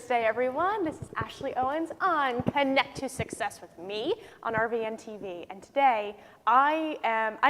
Thursday, everyone. This is Ashley Owens on Connect to Success with me on RVN TV. And today, I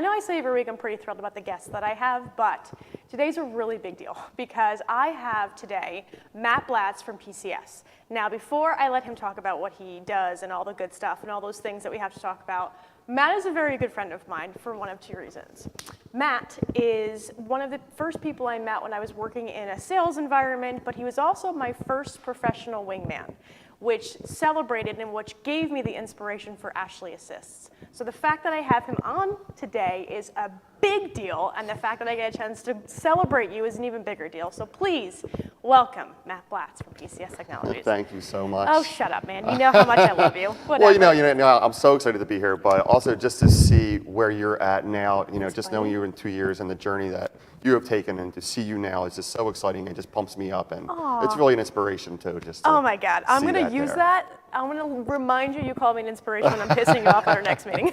know I say every week I'm pretty thrilled about the guests that I have, but today's a really big deal because I have today Matt Blatz from PCS. Now, before I let him talk about what he does and all the good stuff and all those things that we have to talk about, Matt is a very good friend of mine for one of two reasons. Matt is one of the first people I met when I was working in a sales environment, but he was also my first professional wingman, which celebrated and which gave me the inspiration for Ashley Assists. So the fact that I have him on today is a big deal, and the fact that I get a chance to celebrate you is an even bigger deal. So please welcome Matt Blatz from PCS Technologies. Thank you so much. Oh, shut up, man. You know how much I love you. Whatever. Well, you know, I'm so excited to be here, but also just to see where you're at now, just knowing you in 2 years and the journey that you have taken, and to see you now is just so exciting and just pumps me up, and it's really an inspiration too. Oh my God, I'm going to use that. I'm going to remind you call me an inspiration when I'm pissing you off at our next meeting.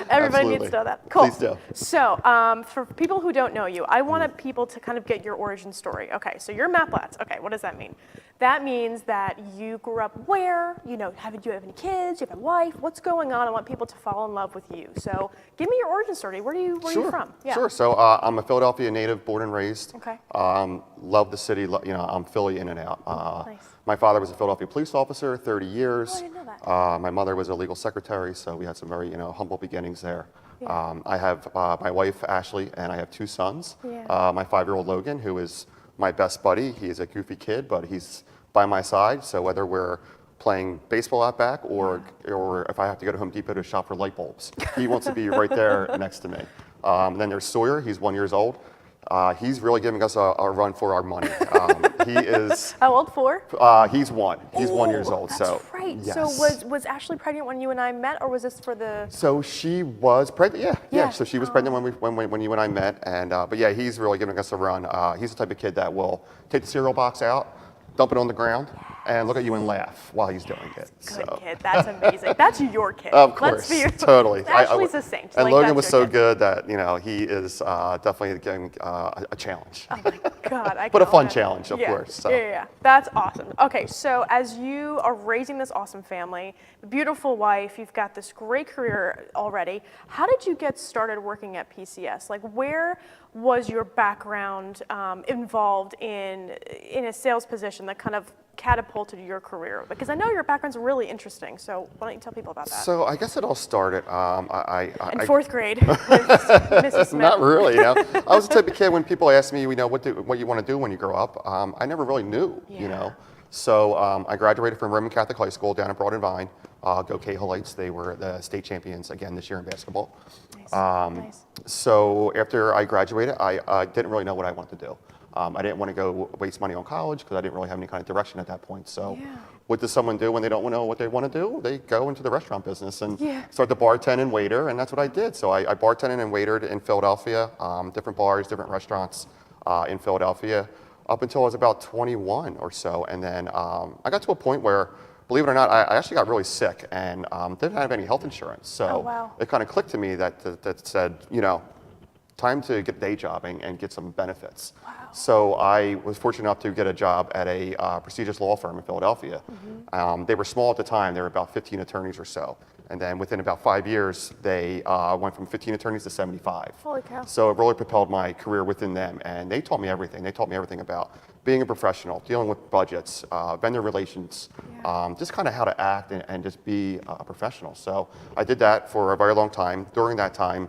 Everybody needs to know that. Cool. Please do. So for people who don't know you, I wanted people to kind of get your origin story. Okay, so you're Matt Blatz. Okay, what does that mean? That means that you grew up where? Do you have any kids? Do you have a wife? What's going on? I want people to fall in love with you. So give me your origin story. Where are you from? Yeah. Sure. So I'm a Philadelphia native, born and raised. Okay. Love the city. I'm Philly in and out. Nice. My father was a Philadelphia police officer, 30 years. Oh, I didn't know that. My mother was a legal secretary, so we had some very humble beginnings there. Yeah. I have my wife, Ashley, and I have two sons. Yeah. My 5-year-old Logan, who is my best buddy. He is a goofy kid, but he's by my side, so whether we're playing baseball out back or if I have to go to Home Depot to shop for light bulbs, he wants to be right there next to me. Then there's Sawyer, he's 1 year old. He's really giving us a run for our money. He is... How old, 4? He's 1. He's 1 year old. That's so right. Yes. So was Ashley pregnant when you and I met, or was this for the... So she was pregnant, yeah. So she was pregnant when you and I met, and but yeah, he's really giving us a run. He's the type of kid that will take the cereal box out, dump it on the ground, and look at you and laugh while he's doing it. Good kid. That's amazing. That's your kid. Of course, totally. Ashley's a saint. And Logan was so good that he is definitely getting a challenge. Oh my God! But a fun challenge, of course. So. Yeah. That's awesome. Okay, so as you are raising this awesome family, beautiful wife, you've got this great career already. How did you get started working at PCS? Like, where was your background involved in a sales position that kind of catapulted your career? Because I know your background's really interesting, so why don't you tell people about that? So I guess it all started, in 4th grade with Mrs. Smith. Not really, I was the type of kid when people ask me, what you want to do when you grow up, I never really knew, So I graduated from Roman Catholic High School down in Broad and Vine. Go Cahalites, they were the state champions again this year in basketball. Nice. So after I graduated, I didn't really know what I wanted to do. I didn't want to go waste money on college because I didn't really have any kind of direction at that point. So what does someone do when they don't know what they want to do? They go into the restaurant business and start to bartend and waiter, and that's what I did. So I bartended and waitered in Philadelphia, different bars, different restaurants in Philadelphia, up until I was about 21 or so. And then I got to a point where, believe it or not, I actually got really sick and didn't have any health insurance. So it kind of clicked to me that said, time to get a day job and get some benefits. Wow. So I was fortunate enough to get a job at a prestigious law firm in Philadelphia. They were small at the time. There were about 15 attorneys or so. And then within about 5 years, they went from 15 attorneys to 75. Holy cow. So it really propelled my career within them. And they taught me everything. They taught me everything about being a professional, dealing with budgets, vendor relations, just kind of how to act and just be a professional. So I did that for a very long time. During that time,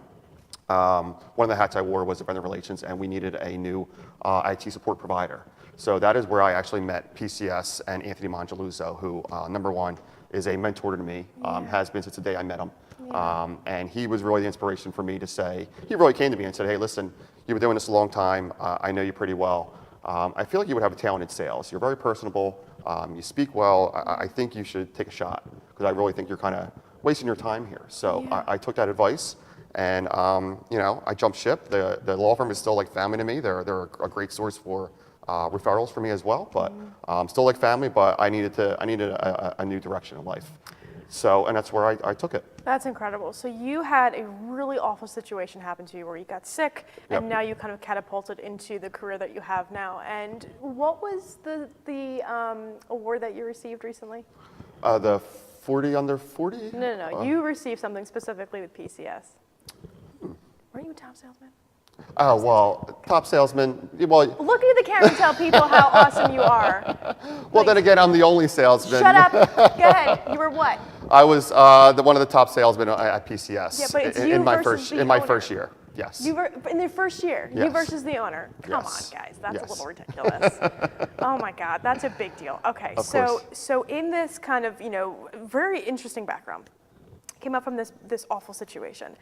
one of the hats I wore was vendor relations, and we needed a new IT support provider. So that is where I actually met PCS and Anthony Mongeluzzo, who, number one, is a mentor to me, has been since the day I met him. And he was really the inspiration for me to say, he really came to me and said, hey, listen, you've been doing this a long time. I know you pretty well. I feel like you would have a talent in sales. You're very personable. You speak well. I think you should take a shot because I really think you're kind of wasting your time here. So I took that advice. And I jumped ship. The law firm is still like family to me. They're a great source for referrals for me as well. But still like family. But I needed a new direction in life. So, and that's where I took it. That's incredible. So you had a really awful situation happen to you where you got sick, and Yep. now you kind of catapulted into the career that you have now. And what was the award that you received recently? The 40 under 40? No. You received something specifically with PCS. Weren't you a top salesman? Oh, well, top salesman. Well, Look into the camera and tell people how awesome you are. well, then again, I'm the only salesman. Shut up. Go ahead. You were what? I was one of the top salesmen at PCS Yeah, but it's you in my versus the in my owner. first year. Yes. You were in the first year. You Yes. versus the owner. Come Yes. on, guys. That's a Yes. little ridiculous. Oh my God, that's a big deal. Okay, Of so course. so in this kind of very interesting background, came up from this awful situation.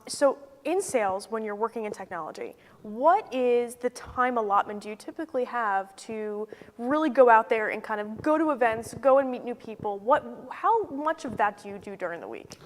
So in sales, when you're working in technology, what is the time allotment do you typically have to really go out there and kind of go to events, go and meet new people? How much of that do you do during the week?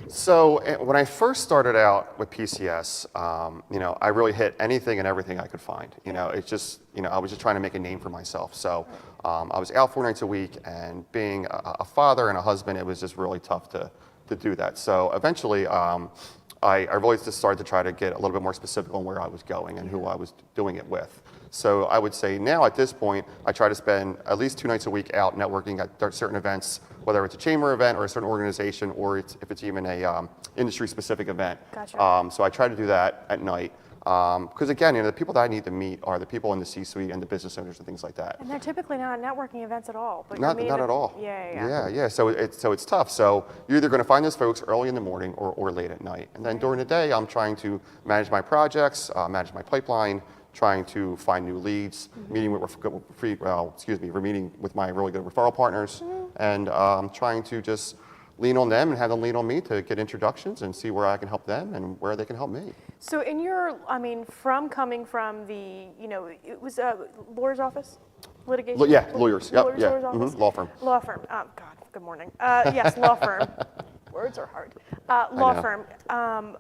So when I first started out with PCS, I really hit anything and everything I could find. It's just, I was just trying to make a name for myself. So I was out 4 nights a week, and being a father and a husband, it was just really tough to do that. So eventually, I really just started to try to get a little bit more specific on where I was going and who I was doing it with. So I would say now at this point, I try to spend at least 2 nights a week out networking at certain events, whether it's a chamber event or a certain organization, or if it's even a industry-specific event. Gotcha. So I try to do that at night. Because again, the people that I need to meet are the people in the C-suite and the business owners and things like that. And they're typically not at networking events at all. But Not at all. Yeah. So it's tough. So you're either going to find those folks early in the morning or late at night. And then during the day, I'm trying to manage my projects, manage my pipeline, trying to find new leads, meeting with we're meeting with my really good referral partners, and trying to just lean on them and have them lean on me to get introductions and see where I can help them and where they can help me. So in your, coming from the, it was a lawyer's office? Litigation? Yeah, lawyers. Yep, Lawyer's yeah. office? Law firm. Law firm. Oh, God, good morning. Yes, law firm. Words are hard. Law know. firm.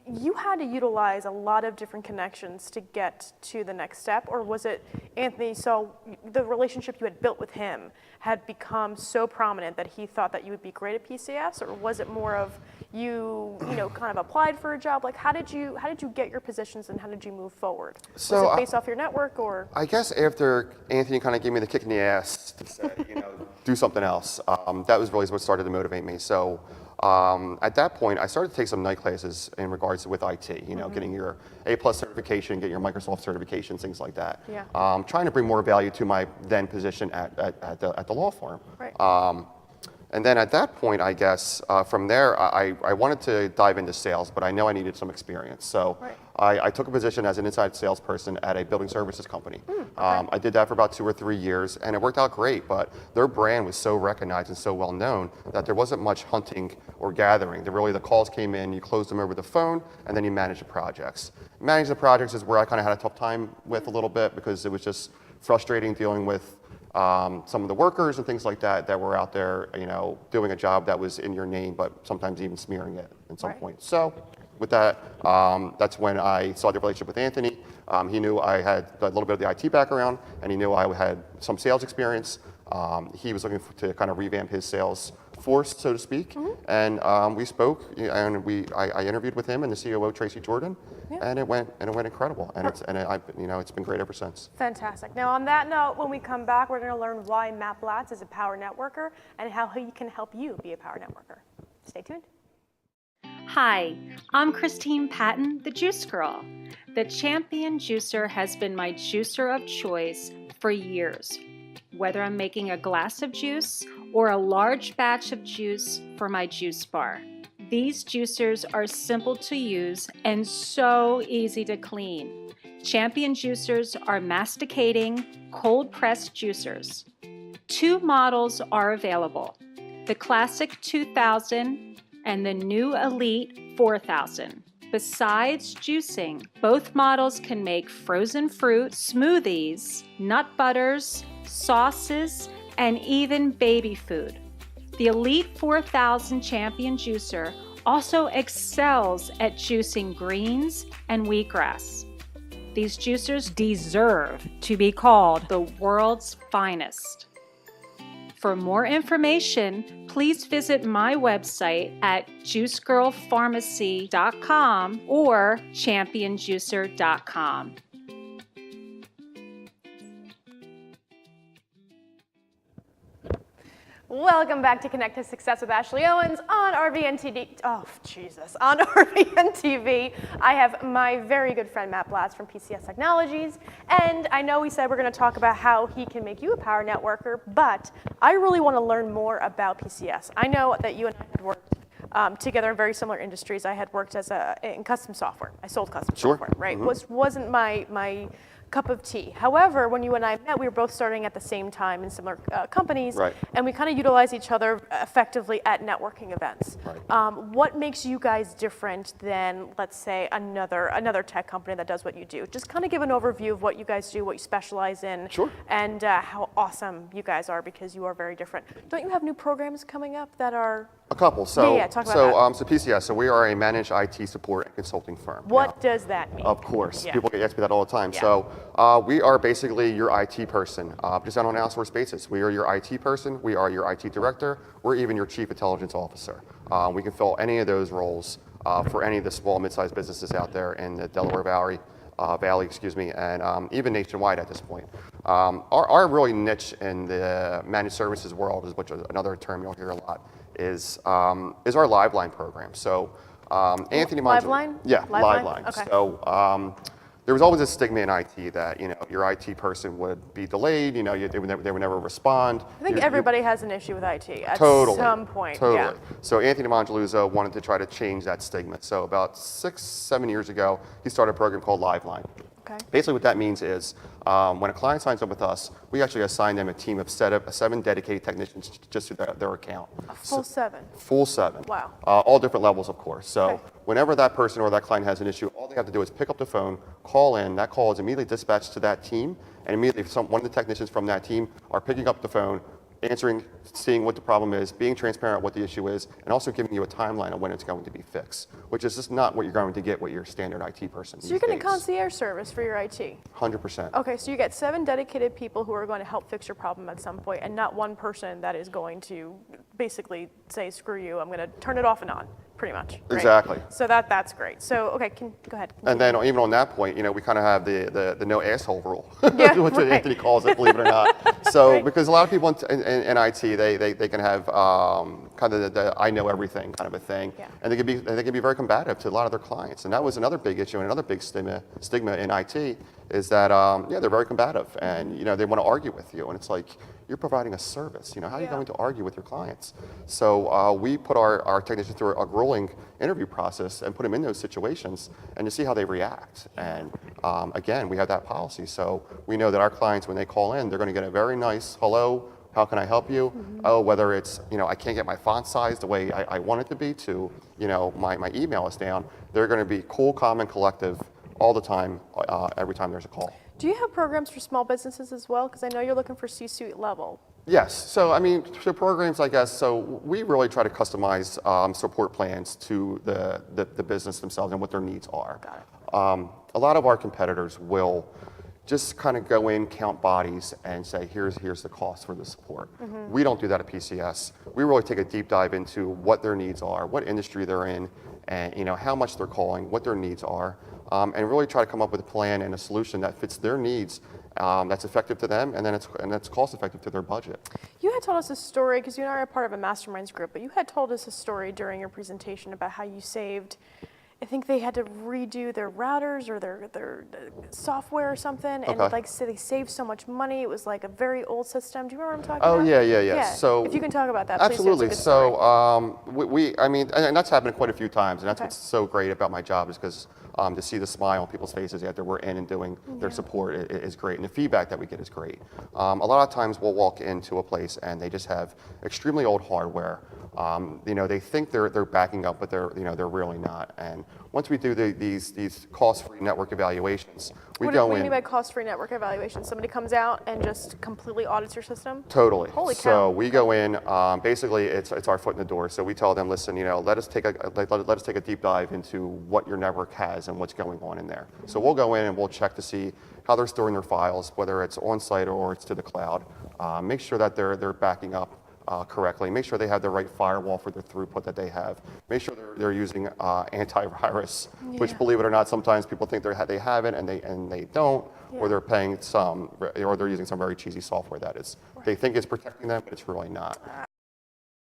You had to utilize a lot of different connections to get to the next step, or was it, Anthony, so the relationship you had built with him had become so prominent that he thought that you would be great at PCS, or was it more of you kind of applied for a job? Like, how did you get your positions, and how did you move forward? So was it based off your network, or? I guess after Anthony kind of gave me the kick in the ass to say, do something else, that was really what started to motivate me. So at that point, I started to take some night classes in regards with IT, getting your A+ certification, getting your Microsoft certifications, things like that. Yeah. Trying to bring more value to my then position at the law firm. Right. And then at that point, I guess, from there, I wanted to dive into sales, but I know I needed some experience. So Right. I took a position as an inside salesperson at a building services company. I did that for about 2 or 3 years, and it worked out great, but their brand was so recognized and so well known that there wasn't much hunting or gathering. The calls came in, you closed them over the phone, and then you managed the projects. Managing the projects is where I kind of had a tough time with a little bit, because it was just frustrating dealing with some of the workers and things like that were out there, doing a job that was in your name, but sometimes even smearing it at some point. So with that, that's when I saw the relationship with Anthony. He knew I had a little bit of the IT background, and he knew I had some sales experience. He was looking to kind of revamp his sales force, so to speak. And we spoke, and I interviewed with him and the COO, Tracy Jordan, and it went incredible. And it's been great ever since. Fantastic. Now, on that note, when we come back, we're going to learn why Matt Blatz is a power networker and how he can help you be a power networker. Stay tuned. Hi, I'm Christine Patton, the Juice Girl. The Champion Juicer has been my juicer of choice for years. Whether I'm making a glass of juice or a large batch of juice for my juice bar. These juicers are simple to use and so easy to clean. Champion juicers are masticating, cold-pressed juicers. 2 models are available, the Classic 2000 and the new Elite 4000. Besides juicing, both models can make frozen fruit, smoothies, nut butters, sauces, and even baby food. The Elite 4000 Champion Juicer also excels at juicing greens and wheatgrass. These juicers deserve to be called the world's finest. For more information, please visit my website at juicegirlpharmacy.com or championjuicer.com. Welcome back to Connect to Success with Ashley Owens on RVN TV. Oh, Jesus. On RVN TV, I have my very good friend Matt Blatz from PCS Technologies. And I know we said we're going to talk about how he can make you a power networker, but I really want to learn more about PCS. I know that you and I had worked together in very similar industries. I had worked in custom software. I sold custom software, right? Wasn't my cup of tea. However, when you and I met, we were both starting at the same time in similar companies, and we kind of utilize each other effectively at networking events. What makes you guys different than, let's say, another tech company that does what you do? Just kind of give an overview of what you guys do, what you specialize in, and how awesome you guys are, because you are very different. Don't you have new programs coming up that are? A couple. So, talk about that. So PCS, so we are a managed IT support and consulting firm. What does that mean? Of course. People get asked me that all the time. So we are basically your IT person, just on an outsourced basis. We are your IT person. We are your IT director. We're even your chief intelligence officer. We can fill any of those roles for any of the small, mid-sized businesses out there in the Delaware Valley, and even nationwide at this point. Our really niche in the managed services world, which is another term you'll hear a lot, is our Liveline program. So Anthony Liveline? Yeah, Liveline. Okay. So there was always a stigma in IT that your IT person would be delayed. They would never respond. I think everybody has an issue with IT at some point. Totally. So Anthony Mongeluzzo wanted to try to change that stigma. So about 6-7 years ago, he started a program called Liveline. Basically what that means is when a client signs up with us, we actually assign them a team of 7 dedicated technicians just to their account. A full 7? Full 7. Wow. All different levels, of course. So whenever that person or that client has an issue, all they have to do is pick up the phone, call in. That call is immediately dispatched to that team, and immediately one of the technicians from that team are picking up the phone, answering, seeing what the problem is, being transparent what the issue is, and also giving you a timeline of when it's going to be fixed, which is just not what you're going to get with your standard IT person. So you're getting concierge service for your IT? 100%. Okay, so you get 7 dedicated people who are going to help fix your problem at some point, and not one person that is going to basically say, screw you, I'm going to turn it off and on, pretty much. Right? Exactly. So that's great. So, okay, go ahead. Continue. And then even on that point, we kind of have the no asshole rule, which Anthony calls it, believe it or not. So because a lot of people in IT, they can have kind of the I know everything kind of a thing, and they can be very combative to a lot of their clients. And that was another big issue and another big stigma in IT is that they're very combative, and they want to argue with you, and it's like you're providing a service. How are you going to argue with your clients? So we put our technicians through a grueling interview process and put them in those situations and to see how they react. And again, we have that policy, so we know that our clients, when they call in, they're going to get a very nice hello. How can I help you? Oh, whether it's, I can't get my font size the way I want it to be to, my email is down. They're going to be cool, calm, and collective all the time, every time there's a call. Do you have programs for small businesses as well? Because I know you're looking for C-suite level. Yes. So, for programs, I guess, so we really try to customize support plans to the business themselves and what their needs are. Got it. A lot of our competitors will just kind of go in, count bodies, and say, here's the cost for the support. We don't do that at PCS. We really take a deep dive into what their needs are, what industry they're in, and how much they're calling, what their needs are, and really try to come up with a plan and a solution that fits their needs, that's effective to them, and that's cost effective to their budget. You had told us a story, because you and I are part of a masterminds group, but you had told us a story during your presentation about how you saved, I think they had to redo their routers or their software or something, and so they saved so much money. It was like a very old system. Do you remember what I'm talking about? Oh, yeah. So if you can talk about that, absolutely. Please. So and that's happened quite a few times, and that's what's so great about my job is because to see the smile on people's faces after we're in and doing their support is great, and the feedback that we get is great. A lot of times we'll walk into a place and they just have extremely old hardware. They think they're backing up, but they're really not. And once we do these cost-free network evaluations, we What go do you in. mean by cost-free network evaluation? Somebody comes out and just completely audits your system? Totally. Holy cow. So we go in. Basically, it's our foot in the door. So we tell them, listen, let us take a deep dive into what your network has and what's going on in there. So we'll go in and we'll check to see how they're storing their files, whether it's on site or it's to the cloud. Make sure that they're backing up correctly. Make sure they have the right firewall for the throughput that they have. Make sure they're using antivirus, which, believe it or not, sometimes people think they have it and they don't, or they're paying or they're using some very cheesy software that is they think is protecting them, but it's really not.